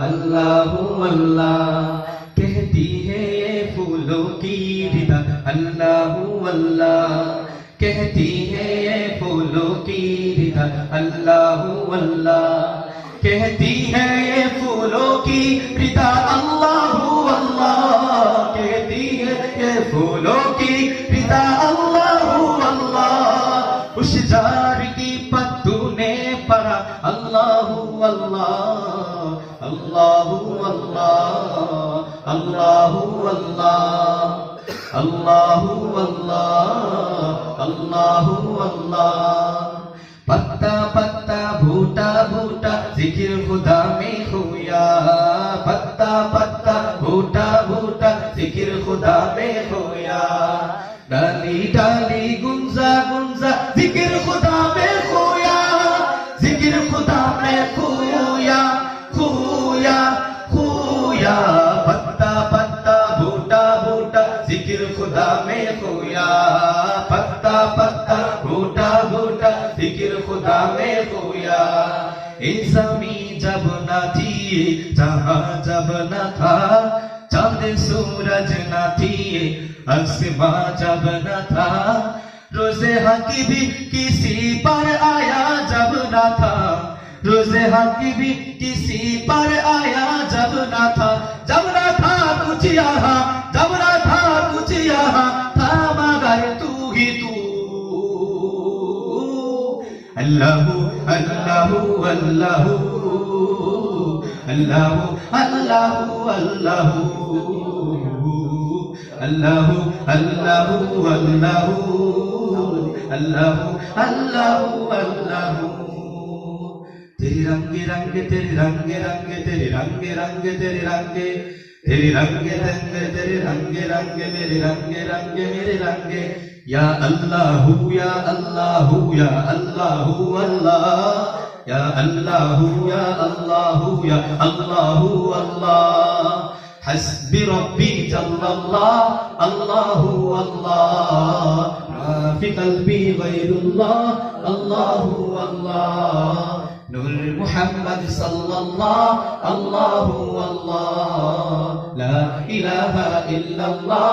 अल्लाह अल्लाह कहती है ये फूलों की रिदा अल्लाह अल्लाह कहती है ये फूलों की रिदा अल्लाह अल्लाह कहती है ये फूलों की रिदा अल्लाह अल्लाह कहती है ये फूलों की रिदा अल्लाह अल्लाह उस जार की पत्तू ने पढ़ा अल्लाह अल्लाह अल्लाह अल्लाह अल्लाह अल्लाह अल्लाह अल्लाह अल्लाह पत्ता पत्ता बूटा बूटा जिक्र खुदा में खोया पत्ता पत्ता बूटा बूटा जिक्र खुदा में खोया डाली डाली गुंजा गुंजा जिक्र खुदा में खोया जिक्र खुदा में खोया खोया खोया पत्ता पत्ता बूटा बूटा जिक्र खुदा में खोया पत्ता पत्ता बूटा बूटा जिक्र खुदा में खोया इंसानी जब न थी जहां जब न था चांद सूरज न थी आसमां जब न था रोज़े हक भी किसी पर आया जब न था रोज़े हक भी किसी पर आया जब न था कुछ यहाँ जब न था कुछ यहाँ था मगर तू ही तू अल्लाह अल्लाह अल्लाह अल्लाह अल्लाह अल्लाह अल्लाह अल्लाह अल्लाह अल्लाह अल्लाह तेरे रंगे रंगे तेरे रंगे रंगे तेरे रंगे रंगे तेरे रंगे तेरे रंगे रंगे तेरे रंगे रंगे मेरे रंगे रंगे मेरे रंगे या अल्लाह या अल्लाह या अल्लाह अल्लाह या अल्लाह या अल्लाह या अल्लाह अल्लाह हस्बी रब्बी जल्लल्लाह अल्लाह अल्लाह मा फी क़ल्बी गैरुल्लाह अल्लाह अल्लाह नूर मुहम्मद सल्लल्लाह अल्लाह अल्लाह ला इलाहा इल्लल्लाह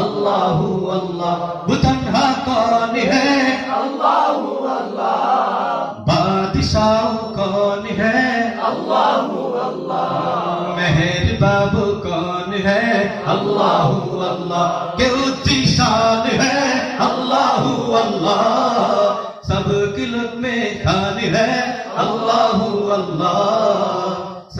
अल्लाह अल्लाह वो तन्हा कौन है अल्लाह अल्लाह बादशाह कौन है अल्लाह अल्लाह मेहरबाब कौन है अल्लाह अल्लाह के ऊंची शान है अल्लाह अल्लाह सब किल में खान है अल्लाह अल्लाह